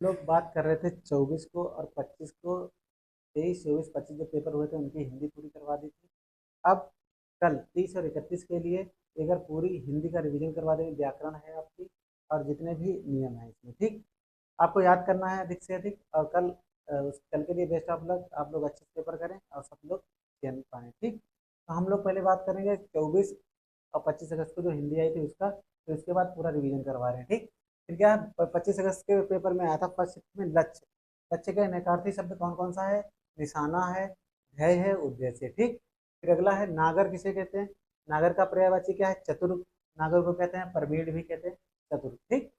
लोग बात कर रहे थे 24 को और 25 को। 23, 24, 25 जो पेपर हुए थे उनकी हिंदी पूरी करवा दी थी। अब कल 30 और 31 के लिए एक बार पूरी हिंदी का रिवीजन करवा देंगे। व्याकरण है आपकी और जितने भी नियम हैं इसमें, ठीक। आपको याद करना है अधिक से अधिक, और कल के लिए बेस्ट ऑफ लक। आप लोग अच्छे से पेपर करें और सब लोग चयन पाएँ, ठीक। तो हम लोग पहले बात करेंगे 24 और 25 अगस्त को जो हिंदी आई थी उसका, फिर उसके बाद पूरा रिवीजन करवा रहे हैं, ठीक। फिर क्या, 25 अगस्त के पेपर में आया था फर्स्ट शिफ्ट में लक्ष्य। लक्ष्य का नकारार्थी शब्द कौन कौन सा है? निशाना है, ध्येय है, उद्देश्य, ठीक। फिर अगला है नागर किसे कहते हैं? नागर का पर्यायवाची क्या है? चतुर। नागर को कहते हैं, प्रवीण भी कहते हैं, चतुर, ठीक।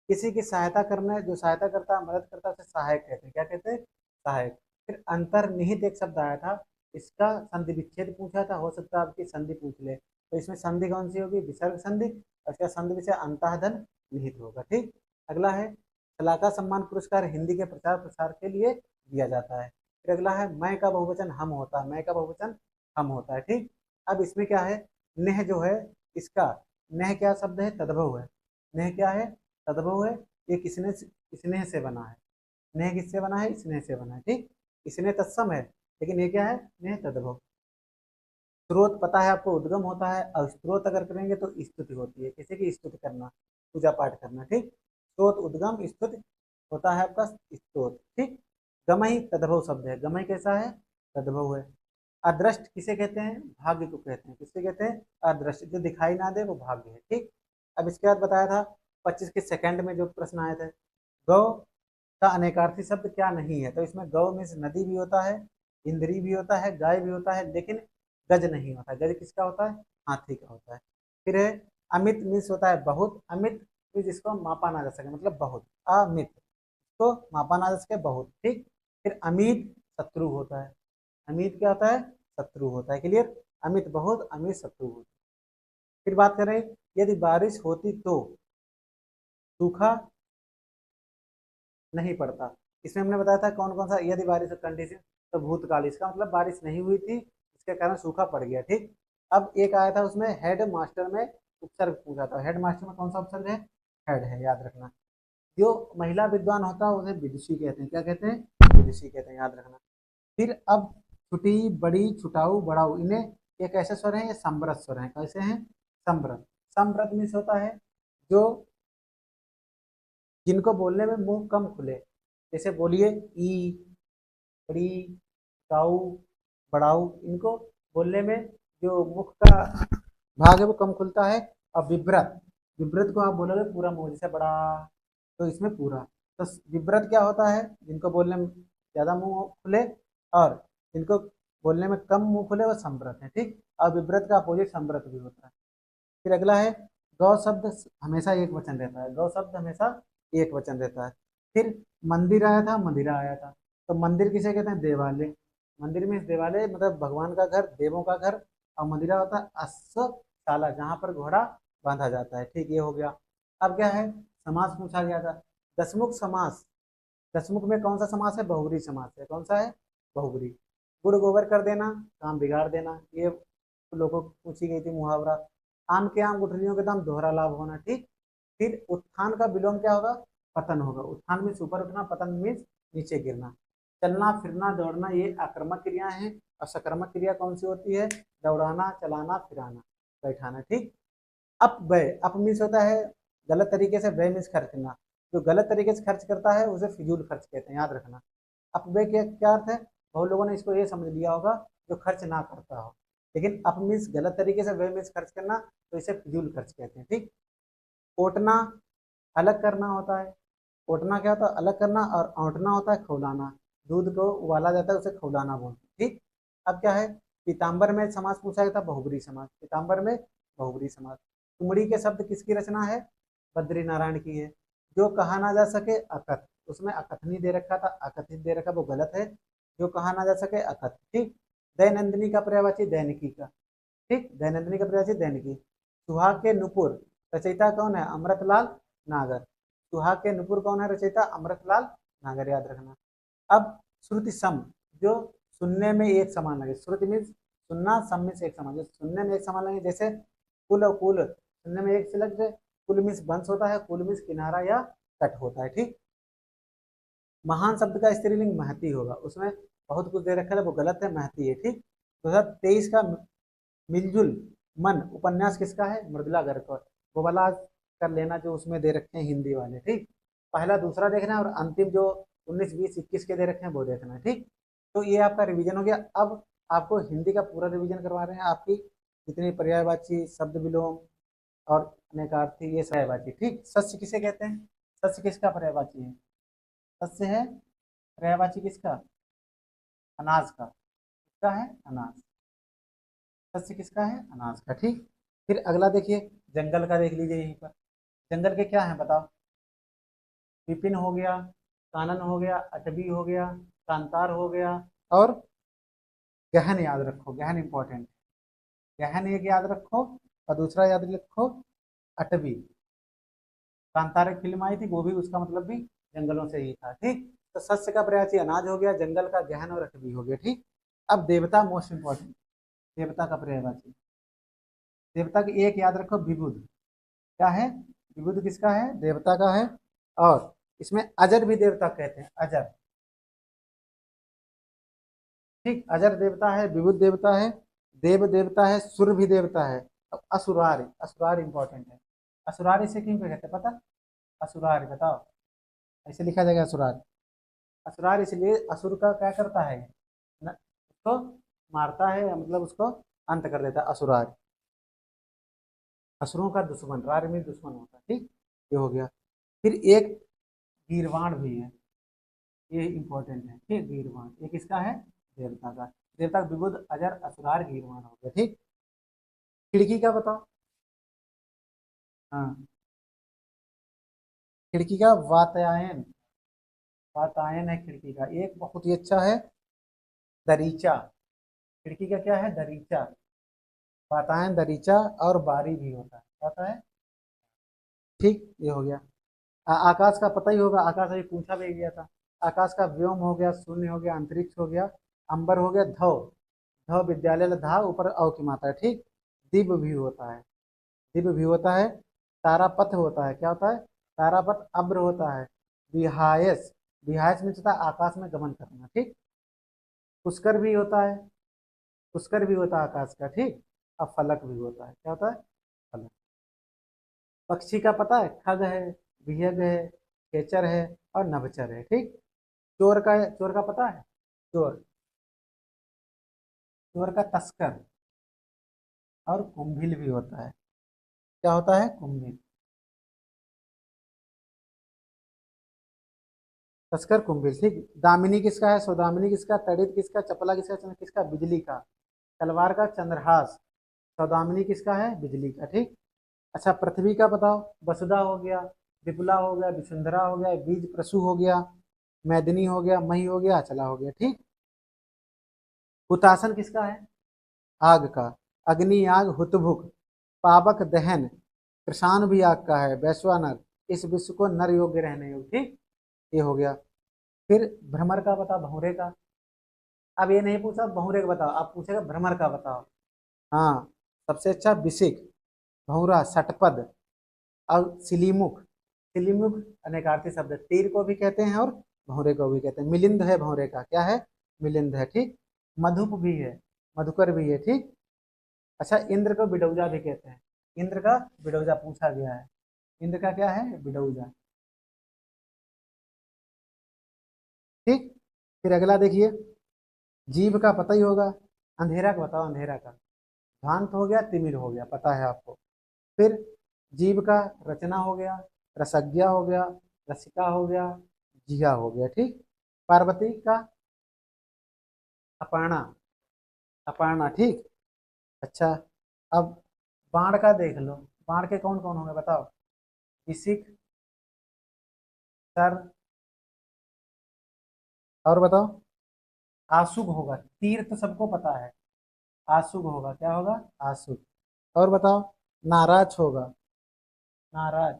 किसी की सहायता करना, जो सहायता करता है, मदद करता है, उसे सहायक कहते हैं। क्या कहते हैं? सहायक। फिर अंतर्निहित एक शब्द आया था, इसका संधि विच्छेद पूछा था, हो सकता है आपकी संधि पूछ ले। तो इसमें संधि कौन सी होगी? विसर्ग संधि। और इसका संधि विषय अंतःधन निहित होगा, ठीक। अगला है शलाका सम्मान पुरस्कार हिंदी के प्रचार प्रसार के लिए दिया जाता है। फिर अगला है मैं का बहुवचन हम होता है। मैं का बहुवचन हम होता है, ठीक। अब इसमें क्या है? नेह जो है, इसका नेह क्या शब्द है? तद्भव है। नेह क्या है? तद्भव है। ये किसने स्नेह से बना है। नेह किससे बना है? स्नेह से बना है, ठीक। स्नेह तत्सम है, लेकिन ये क्या है? नेह तद्भव। स्रोत पता है आपको, उद्गम होता है, और स्रोत अगर करेंगे तो स्तुति होती है। किसी की स्तुति करना, पूजा पाठ करना, ठीक। स्रोत, उद्गम, स्तुति होता है आपका स्रोत, ठीक। गमई तद्भव शब्द है। गमई कैसा है? तद्भव है। अदृष्ट किसे कहते हैं? भाग्य को कहते हैं। किसे कहते हैं? अदृष्ट। जो दिखाई ना दे वो भाग्य है, ठीक। अब इसके बाद बताया था 25 के सेकंड में जो प्रश्न आए थे, गौ का अनेकार्थी शब्द क्या नहीं है? तो इसमें गौ मीन्स नदी भी होता है, इंद्री भी होता है, गाय भी होता है, लेकिन गज नहीं होता। गज किसका होता है? हाथी का होता है। फिर है अमित मीन्स होता है बहुत। अमित मीन्स जिसको मापा ना जा सके, मतलब बहुत। अमित तो मापा ना जा सके, बहुत, ठीक। फिर अमित शत्रु होता है। अमित क्या होता है? शत्रु होता है, क्लियर। अमित बहुत, अमित शत्रु होता है। फिर बात करें, यदि बारिश होती तो सूखा नहीं पड़ता। इसमें हमने बताया था कौन कौन सा यदि बारिश कंडीशन। तो भूतकाल, इसका मतलब बारिश नहीं हुई थी, इसके कारण सूखा पड़ गया, ठीक। अब एक आया था उसमें हेड मास्टर में उपसर्ग पूछा था। हेड मास्टर में कौन सा उपसर्ग है? हेड है, याद रखना। जो महिला विद्वान होता है उसे विदुषी कहते हैं। क्या कहते हैं? विदुषी कहते हैं, याद रखना। फिर अब छुटी, बड़ी, छुटाऊ, बड़ाऊ, इन्हें ये कैसे स्वर हैं? ये संव्रत स्वर हैं। कैसे हैं? संव्रत। संव्रत मीन्स होता है जो, जिनको बोलने में मुंह कम खुले। जैसे बोलिए ई, बड़ी, ताऊ, बड़ाऊ, इनको बोलने में जो मुख का भाग है वो कम खुलता है। और विव्रत, विव्रत को आप बोलोगे पूरा मुंह, जैसे बड़ा, तो इसमें पूरा। तो विव्रत क्या होता है? जिनको बोलने में ज्यादा मुंह खुले, और जिनको बोलने में कम मुंह खुले वो संव्रत है, ठीक। और विव्रत का अपोजिट संव्रत भी होता है। फिर अगला है गौ शब्द हमेशा एक वचन रहता है। गौ शब्द हमेशा एक वचन रहता है। फिर मंदिर आया था, मंदिरा आया था। तो मंदिर किसे कहते हैं? देवालय। मंदिर में देवालय मतलब भगवान का घर, देवों का घर। और मंदिरा होता है अश्वशाला, जहाँ पर घोड़ा बांधा जाता है, ठीक। ये हो गया। अब क्या है? समास पूछा गया था। दसमुख समास। दसमुख में कौन सा समास है? बहुब्री समास है। कौन सा है? बहुब्री। गुड़ गोबर कर देना, काम बिगाड़ देना, ये लोगों को पूछी गई थी मुहावरा। आम के आम गुठलियों के दाम, दोहरा लाभ होना, ठीक। फिर उत्थान का विलोम क्या होगा? पतन होगा। उत्थान मीन्स ऊपर उठना, पतन मीन्स नीचे गिरना। चलना, फिरना, दौड़ना, ये आक्रामक क्रिया है। और सकर्मक क्रिया कौन सी होती है? दौड़ाना, चलाना, फिराना, बैठाना, ठीक। अपव्यय, अप मीन्स होता है गलत तरीके से, व्यय मीन्स खर्च करना। जो गलत तरीके से खर्च करता है उसे फिजूल खर्च कहते हैं, याद रखना। अपव्यय के क्या अर्थ है? बहुत लोगों ने इसको ये समझ लिया होगा जो खर्च ना करता हो, लेकिन अप मीन्स गलत तरीके से, व्यय मीन्स खर्च करना, तो इसे फिजूल खर्च कहते हैं, ठीक। ओटना अलग करना होता है। ओटना क्या होता है? अलग करना। और औंटना होता है खौलाना। दूध को उबाला जाता है, उसे खौलाना बोलते हैं, ठीक। अब क्या है? पीताम्बर में समास पूछा गया था, बहुब्री समास। पीताम्बर में बहुब्री समास। तुमड़ी के शब्द किसकी रचना है? बद्री नारायण की है। जो कहा ना जा सके अकथ, उसमें अकथनी दे रखा था, अकथित दे रखा, वो गलत है। जो कहा ना जा सके अकथ, ठीक। दैनंदिनी का पर्यायवाची दैनिकी का, ठीक। दैनंदिनी का पर्यायवाची दैनिकी। सुहाग के नुपुर रचयिता कौन है? अमृतलाल नागर। सुहाग के नुपुर कौन है रचयिता? अमृतलाल नागर, याद रखना। अब श्रुति सम, जो सुनने में एक समान लगे। श्रुति मीन्स सुनना, सम मीन्स एक समान, जो सुनने में एक समान लगे। जैसे कुल और कुल सुनने में एक से लग जाए। कुल मीन्स वंश होता है, कुल मीन्स किनारा या तट होता है, ठीक। महान शब्द का स्त्रीलिंग महती होगा, उसमें बहुत कुछ दे रखा है वो गलत है, महती है। ठीक। 2023 का मिलजुल मन उपन्यास किसका है? मृदुला गारकर। वो वाला कर लेना जो उसमें दे रखे हैं हिंदी वाले। ठीक। पहला दूसरा देखना है और अंतिम जो 19 20 21 के दे रखे हैं वो देखना है। ठीक। तो ये आपका रिवीजन हो गया। अब आपको हिंदी का पूरा रिवीजन करवा रहे हैं। आपकी जितनी पर्यायवाची, शब्द विलोम और अनेकार्थी, ये पर्यायवाची। ठीक। सस्य किसे कहते हैं? सस्य किसका पर्यायवाची है? सस्य है पर्यायवाची किसका? अनाज का। किसका है? अनाज। सस्य किसका है? अनाज का। ठीक। फिर अगला देखिए, जंगल का देख लीजिए यहीं पर। जंगल के क्या है बताओ? विपिन हो गया, कानन हो गया, अटवी हो गया, कांतार हो गया, और गहन याद रखो, गहन इंपॉर्टेंट। गहन एक याद रखो और दूसरा याद रखो अटवी। कांतार एक फिल्म आई थी, वो भी उसका मतलब भी जंगलों से ही था। ठीक। तो सस्य का पर्यायवाची अनाज हो गया, जंगल का गहन और अटवी हो गया। ठीक। अब देवता मोस्ट इंपॉर्टेंट। देवता का पर्यायवाची, देवता की एक याद रखो विबुध। क्या है? विबुध किसका है? देवता का है। और इसमें अजर भी देवता कहते हैं, अजर। ठीक। अजर देवता है, विबुध देवता है, देव देवता है, सुर भी देवता है। अब असुरारी, असुरार इंपॉर्टेंट है। असुरारी से क्यों कहते हैं पता? असुरारी बताओ, ऐसे लिखा जाएगा असुरार। असुरार इसलिए, असुर का क्या करता है उसको मारता है, मतलब उसको अंत कर देता है, असुरार। असुरों का दुश्मन, रार में दुश्मन होता है। ठीक। ये हो गया। फिर एक गीरवाण भी है, ये इंपॉर्टेंट है। ठीक। गीरवाण ये किसका है? देवता का। देवता का विबुध, अजर, असुरार, गीरवाण हो गया। ठीक। खिड़की का बताओ। हाँ, खिड़की का वातायन। वातायन है खिड़की का। एक बहुत ही अच्छा है दरीचा। खिड़की का क्या है? दरीचा। वातायन, दरीचा, और बारी भी होता है, क्या होता है? ठीक। ये हो गया। आकाश का पता ही होगा, आकाश अभी पूछा भी गया था। आकाश का व्योम हो गया, शून्य हो गया, अंतरिक्ष हो गया, अंबर हो गया, धव। धव विद्यालय धा ऊपर अव की मात्रा है। ठीक। दिव्य भी होता है, दिव्य भी होता है। तारापथ होता है, क्या होता है? तारापथ अब्र होता है। विहायस, विहायस में होता है आकाश में गमन करना। ठीक। पुष्कर भी होता है, पुष्कर भी होता है आकाश का। ठीक। अब फलक भी होता है, क्या होता है? फलक। पक्षी का पता है? खग है, विहग है, खेचर है, और नभचर है। ठीक। चोर का, चोर का पता है? चोर, चोर का तस्कर, और कुंभिल भी होता है। क्या होता है? कुंभिल। तस्कर, कुंभिल। ठीक। दामिनी किसका है? सौदामिनी किसका? तड़ित किसका? चपला किसका? चंद्र किसका? बिजली का। तलवार का चंद्रहास। सौदामिनी किसका है? बिजली का। ठीक। अच्छा, पृथ्वी का बताओ। वसुधा हो गया, विपुला हो गया, विसुंधरा हो गया, बीज प्रसु हो गया, मैदिनी हो गया, मही हो गया, अचला हो गया। ठीक। हुतासन किसका है? आग का। अग्नि, आग, हुतभुक, पावक, दहन, कृषाण भी आग का है, वैश्वानर, इस विश्व को नर योग्य रहने योग्य। ठीक। ये हो गया। फिर भ्रमर का बताओ, भौरे का। अब ये नहीं पूछा भौरे का बताओ, आप पूछेगा भ्रमर का बताओ। हाँ, सबसे अच्छा विशिक, भौरा, षटपद, और सिलीमुख। सिलीमुख अनेकार्थी शब्द है। तीर को भी कहते हैं और भौरे को भी कहते हैं। मिलिंद है भौरे का, क्या है? मिलिंद है। ठीक। मधुप भी है, मधुकर भी है। ठीक। अच्छा, इंद्र को बिडौजा भी कहते हैं। इंद्र का बिडौजा पूछा गया है। इंद्र का क्या है? बिडौजा। ठीक। फिर अगला देखिए, जीव का पता ही होगा। अंधेरा का बताओ, अंधेरा का। ध्वांत हो गया, तिमिर हो गया, पता है आपको। फिर जीव का रचना हो गया, रसज्ञा हो गया, रसिका हो गया, जिया हो गया। ठीक। पार्वती का अपर्णा, अपर्णा। ठीक। अच्छा, अब बाण का देख लो। बाण के कौन कौन होंगे बताओ? विशिख, सर, और बताओ? आशुभ होगा। तीर तो सबको पता है, आशुभ होगा। क्या होगा? आशुभ। और बताओ? नाराज होगा, नाराज।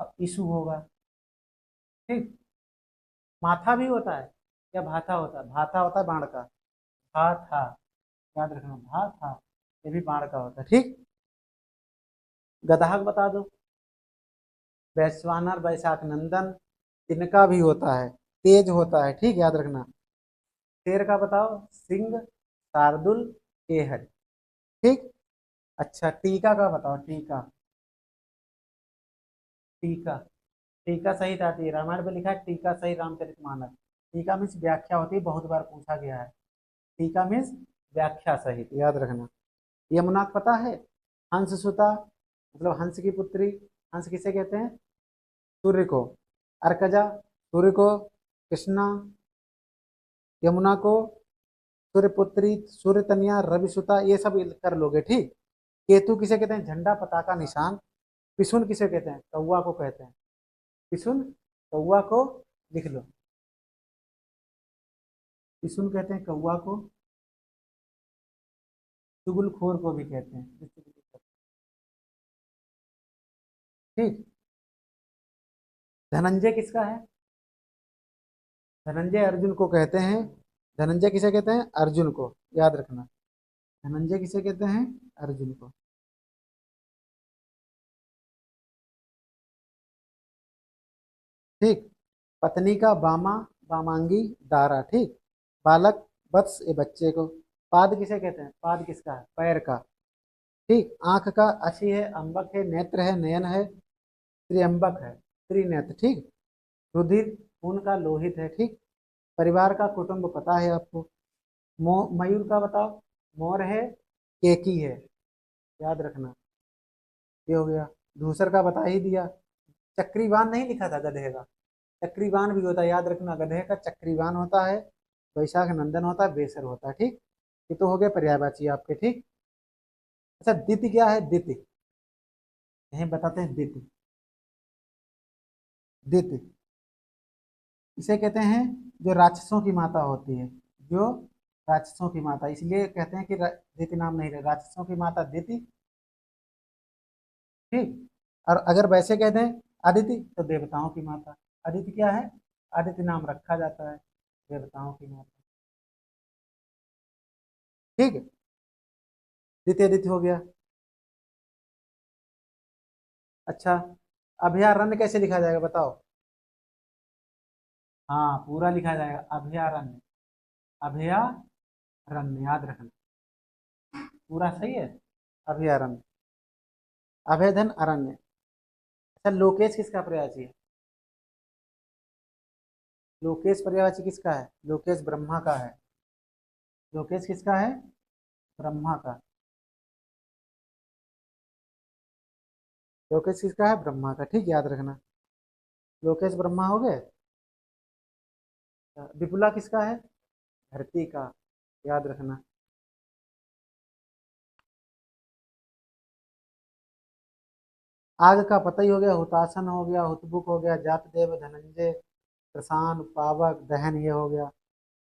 अब ईशु होगा। ठीक। माथा भी होता है, या भाथा होता है? भाथा होता है बाण का, भाथा। याद रखना, भाथा। ये भी बाण का होता है। ठीक। गधा का बता दो। वैश्वानर, वैशाख नंदन, तिनका भी होता है, तेज होता है, ठीक, याद रखना। शेर का बताओ, सिंह, शार्दुल, केहर, ठीक। अच्छा, टीका का बताओ, टीका। टीका, टीका सही था, रामायण पे लिखा है टीका सही रामचरितमानस। टीका मीन्स व्याख्या होती है, बहुत बार पूछा गया है। टीका मीन्स व्याख्या सहित, याद रखना। यमुना को पता है, हंस सुता, मतलब हंस की पुत्री। हंस किसे कहते हैं? सूर्य को। अर्कजा, सूर्य को। कृष्णा, यमुना को। सूर्यपुत्री, सूर्य तनिया, रवि सुता, ये सब कर लोगे, ठीक। केतु किसे कहते हैं? झंडा, पताका, निशान। पिसुन किसे कहते हैं? कौवा को कहते हैं। पिसुन, कौवा को, लिख लो। पिसुन कहते हैं कौवा को। चुगलखोर को भी कहते हैं, जो चुगली करते हैं, ठीक। धनंजय किसका है? धनंजय अर्जुन को कहते हैं। धनंजय किसे कहते हैं? अर्जुन को, याद रखना। धनंजय किसे कहते हैं? अर्जुन को, ठीक। पत्नी का बामा, बामांगी, दारा, ठीक। बालक, वत्स, ये बच्चे को। पाद किसे कहते हैं? पाद किसका है? पैर का, ठीक। आंख का, अशी है, अंबक है, नेत्र है, नयन है, त्रियंबक है, त्रिनेत्र, ठीक। रुधिर, खून का, लोहित है, ठीक। परिवार का, कुटुंब पता है आपको। मयूर का बताओ, मोर है, केकी है, याद रखना। ये हो गया। धूसर का बता ही दिया। चक्रीवान नहीं लिखा था गधे का? चक्रीवान भी होता है, याद रखना। गधे का चक्रीवान होता है, वैशाख नंदन होता है, बेसर होता है, ठीक। ये तो हो गया पर्यायवाची आपके, ठीक। अच्छा, दिति क्या है? दिति, यही बताते हैं, दिति। दिति इसे कहते हैं जो राक्षसों की माता होती है, जो राक्षसों की माता, इसलिए कहते हैं कि दिति नाम नहीं रहे, राक्षसों की माता दिति, ठीक। और अगर वैसे कह दें अदिति, तो देवताओं की माता। अदिति क्या है? अदिति नाम रखा जाता है, देवताओं की माता, ठीक है। द्वितीय अदिति हो गया। अच्छा, अभयारण्य कैसे लिखा जाएगा बताओ? हाँ, पूरा लिखा जाएगा, अभयारण्य। अभयारण्य, याद रखना, पूरा सही है। अभयारण्य, अभयधन, अरण्य। अच्छा, लोकेश किसका पर्यायवाची है? लोकेश पर्यायवाची किसका है? लोकेश ब्रह्मा का है। लोकेश किसका है? ब्रह्मा का। लोकेश किसका है? ब्रह्मा का, ठीक, याद रखना। लोकेश ब्रह्मा हो गए। विपुला किसका है? धरती का, याद रखना। आग का पता ही हो गया, हुतासन हो गया, हुतबुक हो गया, जातदेव, धनंजय, प्रसान, पावक, दहन, ये हो गया।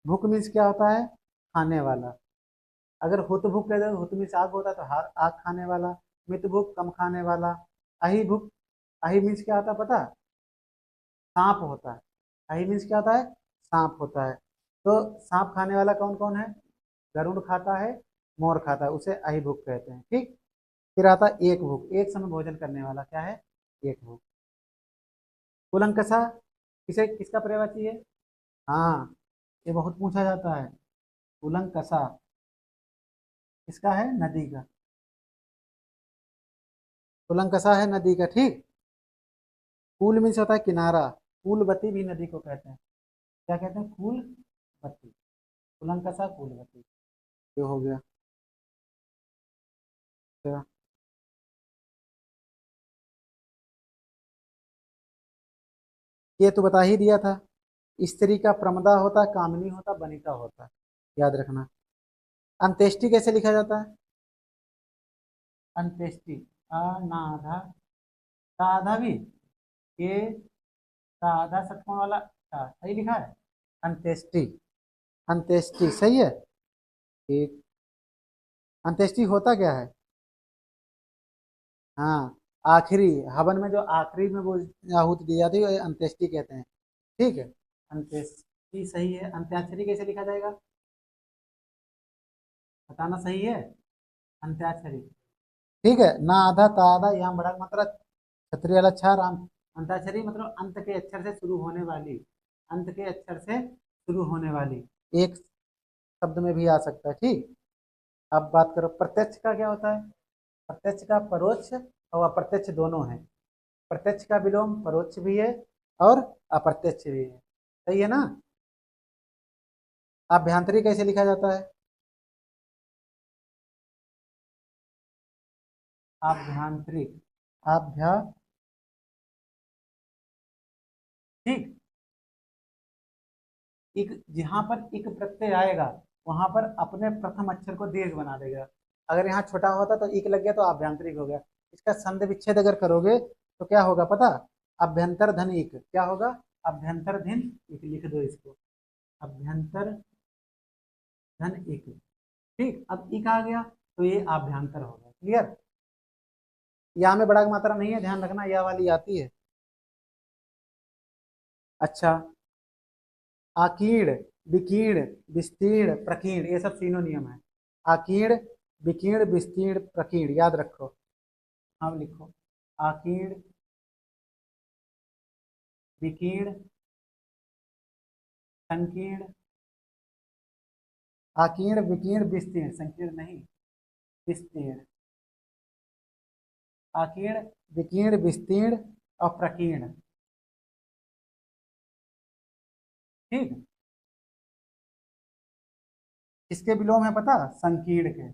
भुक मीन्स क्या होता है? खाने वाला। अगर हुत भुक कह दो, हुत मीन्स आग होता है, तो हार आग खाने वाला। मित भुक, कम खाने वाला। अहि भुक, अहि मीन्स क्या होता है पता? सांप होता है। अहि मीन्स क्या होता है? सांप होता है। तो सांप खाने वाला कौन कौन है? गरुड़ खाता है, मोर खाता है, उसे अहि भुक कहते हैं, ठीक। फिर आता है एक भुक, एक समय भोजन करने वाला, क्या है? एक भुक। कुलंकसा किसे, किसका पर्यायवाची है? हाँ, ये बहुत पूछा जाता है। कुलंकसा किसका है? नदी का। कुलंकसा है नदी का, ठीक। कूल मीन्स होता है किनारा। कूलवती भी नदी को कहते हैं, क्या कहते हैं? कूलवती। कुलंकसा, कूलवती, ये हो गया। क्या? ये तो बता ही दिया था। स्त्री का प्रमदा होता है, कामिनी होता है, बनिता होता है, याद रखना। अंत्येष्टि कैसे लिखा जाता है? अंत्येष्टि, अनाधा, साधा भी, ये साधा षटकोण वाला सही लिखा है। अंत्येष्टि, अंत्येष्टि सही है, ठीक। अंत्येष्टि होता क्या है? हाँ, आखिरी हवन में जो आखिरी में वो आहुति दी जाती है, अंत्येष्टि कहते हैं, ठीक है। अंत्येष्टि सही है। अंत्याक्षरी कैसे लिखा जाएगा? बताना सही है। अंत्याक्षरी, ठीक है। ना आधा ता आधा, यहाँ बड़ा मात्रा, क्षत्रिय वाला 6, राम अंताक्षरी मतलब अंत के अक्षर से शुरू होने वाली, अंत के अक्षर से शुरू होने वाली, एक शब्द में भी आ सकता है। ठीक, अब बात करो प्रत्यक्ष का क्या होता है। प्रत्यक्ष का परोक्ष और अप्रत्यक्ष दोनों है। प्रत्यक्ष का विलोम परोक्ष भी है और अप्रत्यक्ष भी है, सही है ना। आभ्यंतरी कैसे लिखा जाता है। आभ्यंतरिक, आभ्या, ठीक, एक जहां पर एक प्रत्यय आएगा वहां पर अपने प्रथम अक्षर को दीर्घ बना देगा। अगर यहाँ छोटा होता तो एक लग गया तो आभ्यंतरिक हो गया। इसका संधि विच्छेद अगर करोगे तो क्या होगा पता, अभ्यंतर धन एक, क्या होगा, अभ्यंतर धन एक, लिख दो इसको, अभ्यंतर धन एक। ठीक, अब एक आ गया तो ये आभ्यंतर हो गया। क्लियर, यहाँ में बड़ा मात्रा नहीं है, ध्यान रखना, यह वाली आती है। अच्छा, आकीर्ण, विकीर्ण, विस्तीर्ण, प्रकीर्ण, ये सब सिनोनियम है। आकीर्ण, विकीर्ण, विस्तीर्ण, प्रकीर्ण, याद रखो। अब लिखो, आकीर्ण, विकीर्ण, संकीर्ण, आकीर्ण, विकीर्ण, विस्तीर्ण, संकीर्ण नहीं, विस्तीर्ण, आकीर्ण, विकीर्ण, विस्तीर्ण और प्रकीर्ण। ठीक, किसके विलोम है पता, संकीर्ण के।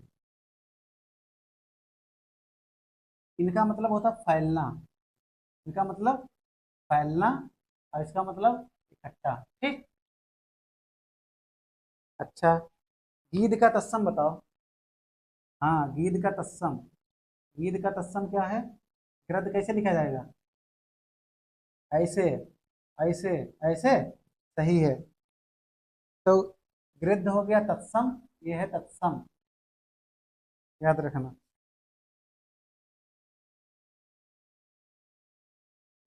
इनका मतलब होता है फैलना, इनका मतलब फैलना, और इसका मतलब इकट्ठा। ठीक, अच्छा, गीध का तत्सम बताओ। हाँ, गीध का तत्सम, गीध का तत्सम क्या है, गृध कैसे लिखा जाएगा, ऐसे, ऐसे, ऐसे, सही है। तो गृध हो गया तत्सम, ये है तत्सम, याद रखना।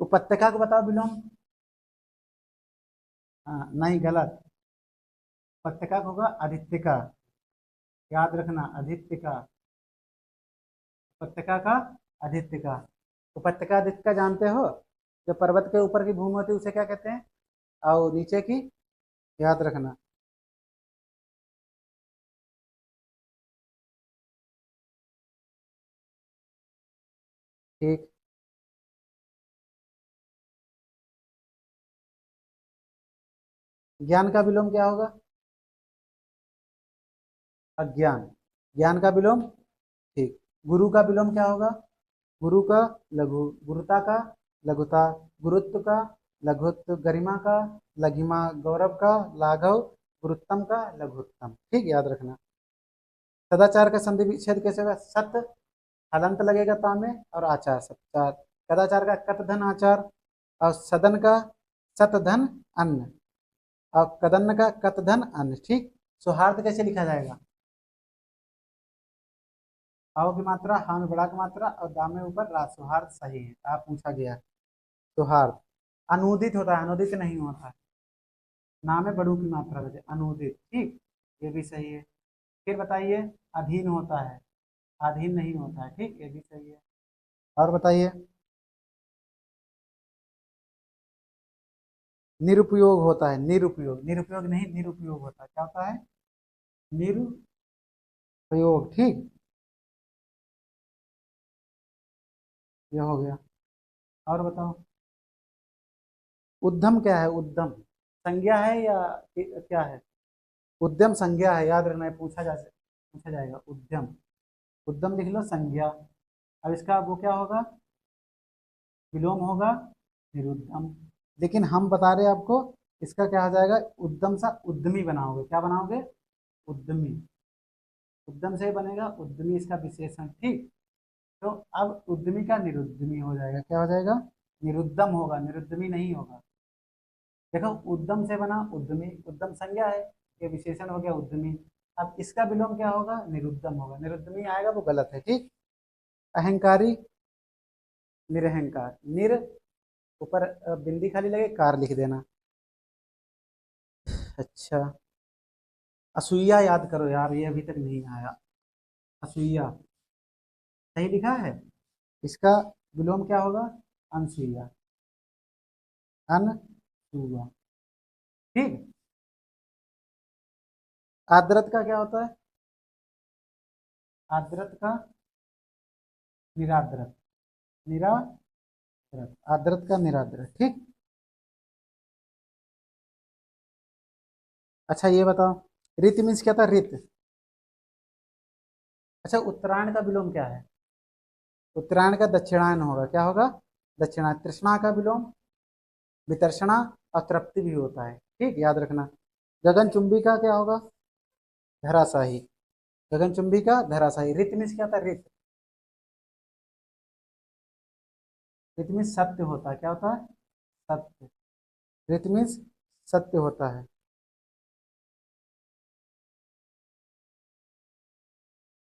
उपत्यका को बताओ विलोम। हाँ नहीं, गलत, उपत्यका को होगा अधित्यका, याद रखना, अधित्यका, उपत्यका का अधित्यका। उपत्यका अधित्यका जानते हो, जो पर्वत के ऊपर की भूमि होती है उसे क्या कहते हैं, और नीचे की, याद रखना। ठीक, ज्ञान का विलोम क्या होगा, अज्ञान, ज्ञान का विलोम, ठीक। गुरु का विलोम क्या होगा, गुरु का लघु, गुरुता का लघुता, गुरुत्व का लघुत्व, गरिमा का लघिमा, गौरव का लाघव, गुरुत्तम का लघुत्तम। ठीक, याद रखना। सदाचार का संधि विच्छेद कैसे होगा, सत, हलंत लगेगा ता में, और आचार, सत्चार। कदाचार का कत धन आचार, और सदन का सत धन अन्न, और कदन्न का कत धन अन्न। ठीक, सौहार्द कैसे लिखा जाएगा, आओ की मात्रा, हाँ में बड़ा की मात्रा और दाम में ऊपर रा, सौहार्द सही है, आप पूछा गया। सौहार्द अनुदित होता है, अनुदित नहीं होता है, नाम में बड़ू की मात्रा बचे, अनुदित। ठीक, ये भी सही है। फिर बताइए, अधीन होता है, अधीन नहीं होता है। ठीक, ये भी सही है। और बताइए, निरुपयोग होता है, निरुपयोग, निरुपयोग नहीं, निरुपयोग होता है, क्या होता है, निरुपयोग। ठीक, ये हो गया। और बताओ, उद्यम क्या है, उद्यम संज्ञा है या क्या है, उद्यम संज्ञा है, याद रखना है, पूछा जाएगा उद्यम, उद्यम लिख लो संज्ञा। अब इसका वो क्या होगा, विलोम होगा निरुद्यम। लेकिन हम बता रहे हैं आपको, इसका क्या हो जाएगा, उद्यम सा उद्यमी बनाओगे, क्या बनाओगे, उद्यमी, उद्यम से बनेगा उद्यमी, इसका विशेषण। ठीक, तो अब उद्यमी का निरुद्यमी हो जाएगा, क्या हो जाएगा, निरुद्दम होगा, निरुद्यमी नहीं होगा। देखो, उद्यम से बना उद्यमी, उद्यम संज्ञा है, ये विशेषण हो गया उद्यमी। अब इसका विलोम क्या होगा, निरुद्दम होगा, निरुद्यमी आएगा वो गलत है। ठीक, अहंकारी, निरहंकार, निर ऊपर बिंदी खाली लगे, कार लिख देना। अच्छा, असूया याद करो यार, ये अभी तक नहीं आया, असूया, सही लिखा है, इसका विलोम क्या होगा, अनसुईया। अनसुआ। ठीक। आर्द्रत का क्या होता है? आर्द्रत का निरार्द्रत। निरार्द्रत। आर्द्रत का निरार्द्रत। ठीक। अच्छा ये बताओ, ऋत मीन्स क्या था? ऋत। अच्छा उत्तरायण का विलोम क्या है? उत्तरायण का दक्षिणायन होगा। क्या होगा? दक्षिणायन। तृष्णा का विलोम वितर्षणा और तृप्ति भी होता है। ठीक, याद रखना। गगनचुंबी का क्या होगा? धराशाही। गगनचुंबी का धराशाही। ऋत मीन्स क्या था? ऋत। ऋत मीन्स सत्य होता है। क्या होता है? सत्य। ऋत मीन्स सत्य होता है।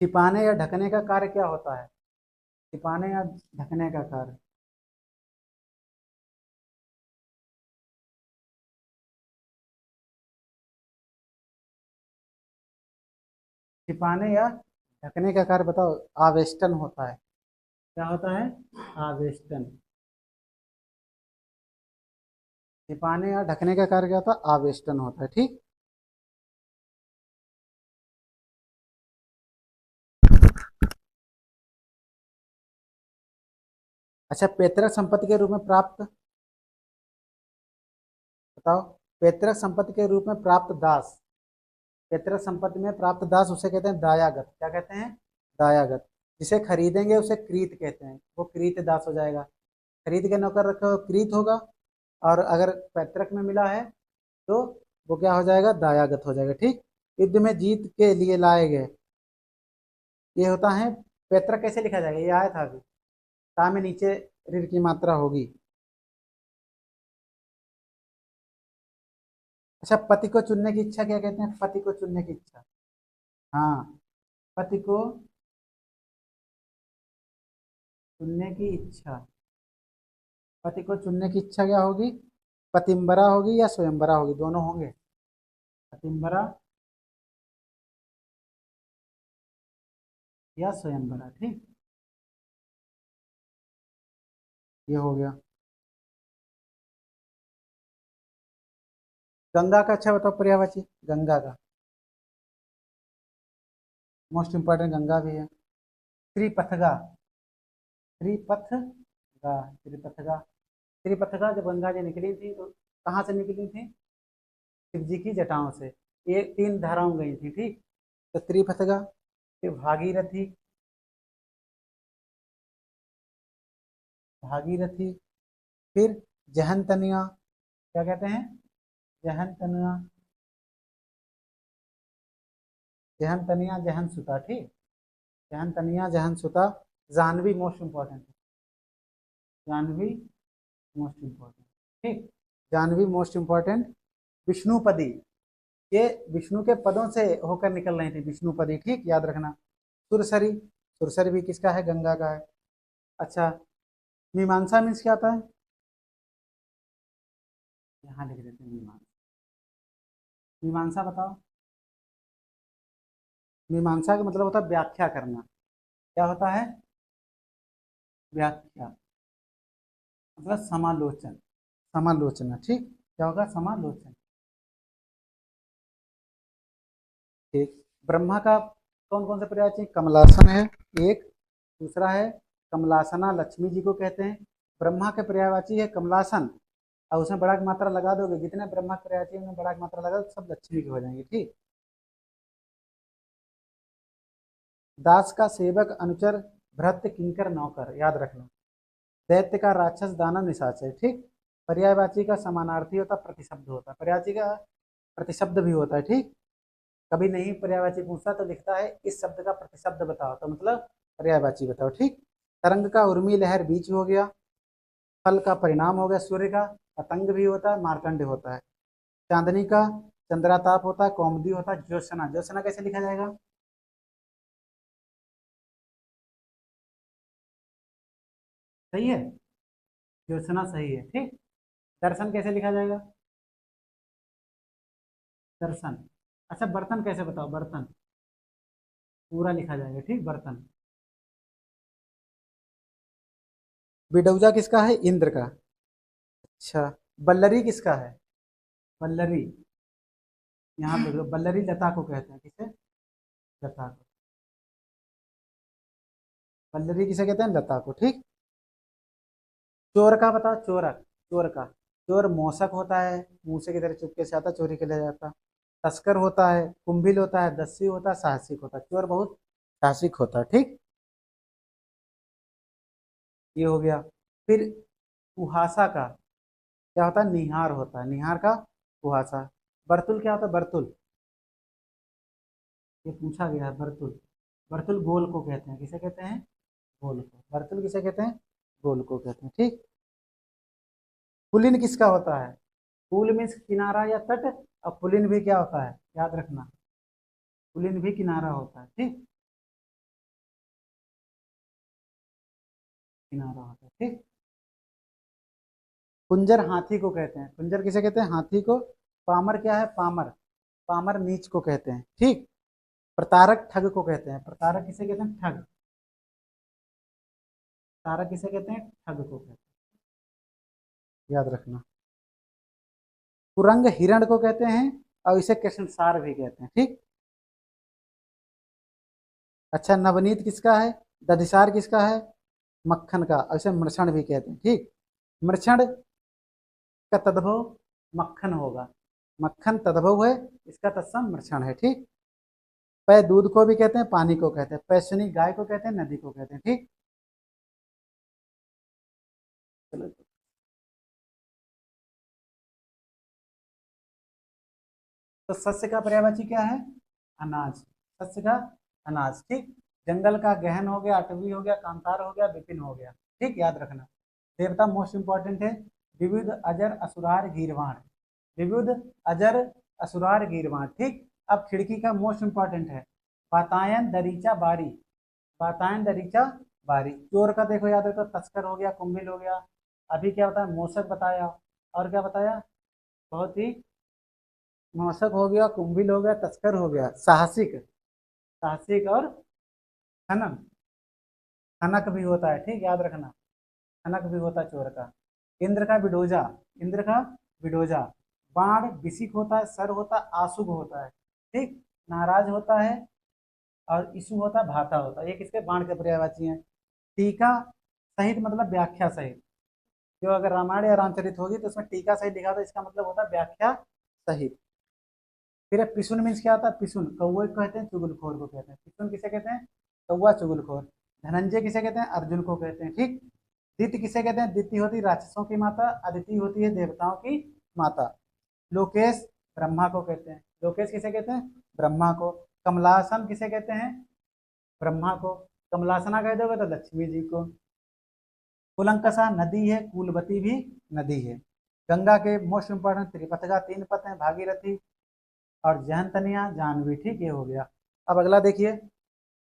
छिपाने या ढकने का कार्य क्या होता है? छिपाने या ढकने का कार्य। छिपाने या ढकने का कार्य बताओ। आवेष्टन होता है। क्या होता है? आवेष्टन। छिपाने या ढकने का कार्य क्या होता है? आवेष्टन होता है। ठीक। अच्छा पैतृक संपत्ति के रूप में प्राप्त बताओ। पैतृक संपत्ति के रूप में प्राप्त दास। पैतृक संपत्ति में प्राप्त दास उसे कहते हैं दायागत। क्या कहते हैं? दायागत। जिसे खरीदेंगे उसे क्रीत कहते हैं। वो क्रीत दास हो जाएगा। खरीद के नौकर रखे हो क्रीत होगा, और अगर पैतृक में मिला है तो वो क्या हो जाएगा? दायागत हो जाएगा। ठीक। युद्ध में जीत के लिए लाए गए, ये होता है पैतृक। कैसे लिखा जाएगा? ये आया था अभी। ता में नीचे ऋण की मात्रा होगी। अच्छा पति को चुनने की इच्छा क्या कहते हैं? पति को चुनने की इच्छा। हाँ, पति को चुनने की इच्छा। पति को चुनने की इच्छा क्या होगी? पतिम्बरा होगी या स्वयंवरा होगी? दोनों होंगे। पतिम्बरा या स्वयंवरा। ठीक, ये हो गया। गंगा का अच्छा बताओ पर्यायवाची। गंगा का मोस्ट इंपॉर्टेंट गंगा भी है। त्रिपथगा। त्रिपथगा। त्रिपथगा। त्रिपथगा जब गंगा जी निकली थी तो कहाँ से निकली थी? शिव जी की जटाओं से। ये तीन धाराओं गई थी। ठीक। तो त्रिपथगा। फिर भागीरथी। भागीरथी। फिर जहन तनिया। क्या कहते हैं? जहन तनिया। जहन तनिया जहन सुता। ठीक। जहन तनिया जहन सुता। जाह्नवी मोस्ट इंपॉर्टेंट है। Jahnavi most important. ठीक। Jahnavi most important. विष्णुपदी, ये विष्णु के पदों से होकर निकल रही थी। विष्णुपदी। ठीक, याद रखना। सुरसरी। सुरसरी भी किसका है? गंगा का है। अच्छा मीमांसा मीन्स क्या आता है? यहाँ लिख देते हैं मीमांसा। मीमांसा बताओ। मीमांसा का मतलब होता है व्याख्या करना। क्या होता है? व्याख्या मतलब समालोचन। समालोचना। ठीक, क्या होगा? समालोचन। ठीक। ब्रह्मा का कौन कौन से पर्याय चाहिए? कमलासन है एक। दूसरा है कमलासना, लक्ष्मी जी को कहते हैं। ब्रह्मा के पर्यायवाची है कमलासन, और उसमें बड़ा की मात्रा लगा दोगे, जितने ब्रह्मा के पर्यायवाची में बड़ा की मात्रा लगा दो सब लक्ष्मी के हो जाएंगे। ठीक। दास का सेवक, अनुचर, भृत्य, किंकर, नौकर। याद रखना। दैत्य का राक्षस, दानव, निशाचर। ठीक। पर्यायवाची का समानार्थी होता, प्रतिशब्द होता है। पर्यायवाची का प्रतिशब्द भी होता है। ठीक। कभी नहीं पर्यायवाची पूछता तो लिखता है इस शब्द का प्रतिशब्द बताओ, तो मतलब पर्यायवाची बताओ। ठीक। तरंग का उर्मी, लहर, बीच हो गया। फल का परिणाम हो गया सूर्य का। पतंग भी होता है, मार्कंड होता है। चांदनी का चंद्राताप होता है, कौमुदी होता है। ज्योत्सना, ज्योत्सना कैसे लिखा जाएगा? सही है, ज्योत्सना सही है। ठीक। दर्शन कैसे लिखा जाएगा? दर्शन। अच्छा बर्तन कैसे बताओ? बर्तन पूरा लिखा जाएगा। ठीक, बर्तन। बिडौजा किसका है? इंद्र का। अच्छा बल्लरी किसका है? बल्लरी, यहाँ पे देखो बल्लरी लता को कहते हैं, किसे? लता को। बल्लरी किसे कहते हैं? लता को, ठीक। चोर का बताओ, चोरक, चोर का। चोर मौसक होता है, मूसे की तरह चुपके से आता, चोरी के ले जाता। तस्कर होता है, कुंभिल होता है, दस्यु होता है, साहसिक होता है। चोर बहुत साहसिक होता है, ठीक। ये हो गया। फिर कुहासा का क्या होता है? निहार होता है, निहार का कुहासा। बर्तुल क्या होता है? बर्तुल, ये पूछा गया है, बर्तुल। बर्तुल गोल को कहते हैं, किसे कहते हैं? गोल को। बर्तुल किसे कहते हैं? गोल को कहते हैं, ठीक। पुलिन किसका होता है? पुल मीन्स किनारा या तट, और पुलिन भी क्या होता है, याद रखना, पुलिन भी किनारा होता है, ठीक। किनारा होता है, ठीक। कुंजर हाथी को कहते हैं, कुंजर किसे कहते हैं? हाथी को। पामर क्या है? पामर, पामर नीच को कहते हैं, ठीक। प्रतारक ठग को कहते हैं, प्रतारक किसे कहते हैं? ठग। प्रतारक किसे कहते हैं? ठग को कहते हैं, याद रखना। कुरंग हिरण को कहते हैं, और इसे कृष्णसार भी कहते हैं, ठीक। अच्छा, नवनीत किसका है? दधिसार किसका है? मक्खन का, और इसे मृषण भी कहते हैं, ठीक। मृषण का तद्भव मक्खन होगा, मक्खन तद्भव है, इसका तत्सम मृषण है, ठीक। पै दूध को भी कहते हैं, पानी को कहते हैं। पैसुनी गाय को कहते हैं, नदी को कहते हैं, ठीक। चलो, तो सस्य का पर्यायवाची क्या है? अनाज। सस्य का अनाज, ठीक। जंगल का गहन हो गया, अटवी हो गया, कांतार हो गया, विपिन हो गया, ठीक, याद रखना। देवता मोस्ट इंपॉर्टेंट है। विविध अजर असुरार गीरवाण, विविध अजर असुरार गीरवाण, ठीक। अब खिड़की का मोस्ट इंपॉर्टेंट है। बातायन दरीचा बारी, बातायन दरीचा बारी। चोर का देखो, याद रखो, तस्कर हो गया, कुंभिल हो गया। अभी क्या होता है? मोसक बताया, और क्या बताया? बहुत ही, मौसक हो गया, कुंभिल हो गया, तस्कर हो गया, साहसिक, साहसिक और खनन, खनक भी होता है, ठीक, याद रखना। खनक भी होता है चोर का। इंद्र का बिडोजा, इंद्र का बिडोजा। बाण बिसिक होता है, सर होता है, आशुभ होता है, ठीक। नाराज होता है, और ईसु होता है, भाता होता है। ये किसके? बाण के पर्यायवाची हैं। टीका सहित मतलब व्याख्या सहित। जो अगर रामायण या रामचरित होगी तो उसमें टीका सहित लिखा था, इसका मतलब होता है व्याख्या सहित। फिर पिसुन मीन्स क्या होता है? पिसुन कौवे को कहते हैं, चुगलखोर को कहते हैं। पिसुन किसे कहते हैं? कौवा चुगलखोर। धनंजय किसे कहते हैं? अर्जुन को कहते हैं, ठीक। दिति किसे कहते हैं? दिति होती राक्षसों की माता, अदिति होती है देवताओं की माता। लोकेश ब्रह्मा को कहते हैं, लोकेश किसे कहते हैं? ब्रह्मा को। कमलासन किसे कहते हैं? ब्रह्मा को। कमलासना कह दोगे तो लक्ष्मी जी को। कुलंकसा नदी है, कुलवती भी नदी है। गंगा के मोस्ट इंपॉर्टेंट त्रिपथगा, तीन पथ हैं, भागीरथी और जहनतनिया, जानवी, ठीक, ये हो गया। अब अगला देखिए,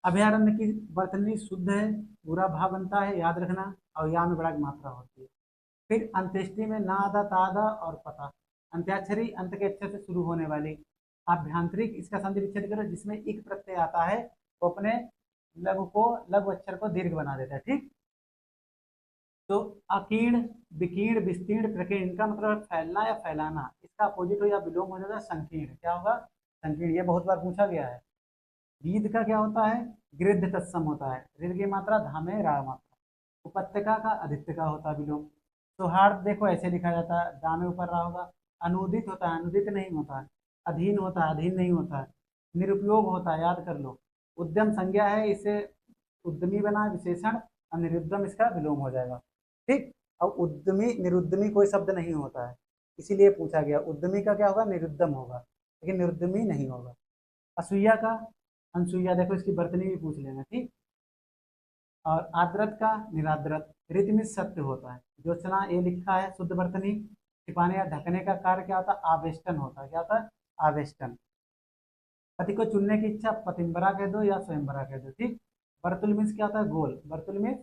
अभयारण्य की वर्तनी शुद्ध है, पूरा भाव बनता है, याद रखना, और या में बड़ा की मात्रा होती है। फिर अंत्येष्टि में नादा तादा और पता, अंत्याक्षरी अंत के अक्षर से शुरू होने वाली। आभ्यंतरिक इसका संधि विच्छेद करो, जिसमें एक प्रत्यय आता है वो अपने लघु को, लघु अक्षर को दीर्घ बना देता है, ठीक। तो अकीर्ण, विकीर्ण, विस्तीर्ण, प्रकीर्ण, इनका मतलब है फैलना या फैलाना। इसका अपोजिट हो या विलोम हो जाता है संकीर्ण। क्या होगा? संकीर्ण। ये बहुत बार पूछा गया है। गीध का क्या होता है? गृद्ध तत्सम होता है, ऋद की मात्रा धामे रा मात्रा। उपत्यका का अधित्य का होता है विलोम। सौहार्द देखो ऐसे लिखा जाता है, दामे ऊपर रहा होगा। अनुदित होता है, अनुदित नहीं होता है। अधीन होता है, अधीन नहीं होता है। निरुपयोग होता है, याद कर लो। उद्यम संज्ञा है, इसे उद्यमी बना है विशेषण, और निरुद्यम इसका विलोम हो जाएगा, ठीक। अब उद्यमी निरुद्यमी कोई शब्द नहीं होता है, इसीलिए पूछा गया। उद्यमी का क्या होगा? निरुद्यम होगा, लेकिन निरुद्यमी नहीं होगा। असूया का अनसुईया, देखो इसकी वर्तनी भी पूछ लेना, ठीक। और आद्रत का निराद्रत। ऋत में सत्य होता है। जोचना ये लिखा है शुद्ध वर्तनी। छिपाने या ढकने का कार्य क्या होता है? आवेष्टन होता है। क्या होता है? आवेष्टन। पति को चुनने की इच्छा, पतिंबरा कह दो या स्वयंवरा कह दो, ठीक। वर्तुल मीन्स क्या होता है? गोल। वर्तुल मीन्स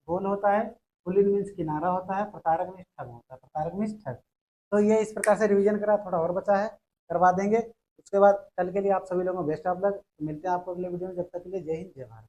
गोल होता है। पुलिन मीन्स किनारा होता है। प्रतारक मीन्स ठग होता है। प्रतारक मीन्स ठग। तो ये इस प्रकार से रिवीजन करा, थोड़ा और बचा है, करवा देंगे। उसके बाद कल के लिए आप सभी लोगों को बेस्ट ऑफ लक। मिलते हैं आपको अगले वीडियो में, जब तक के लिए जय हिंद जय भारत।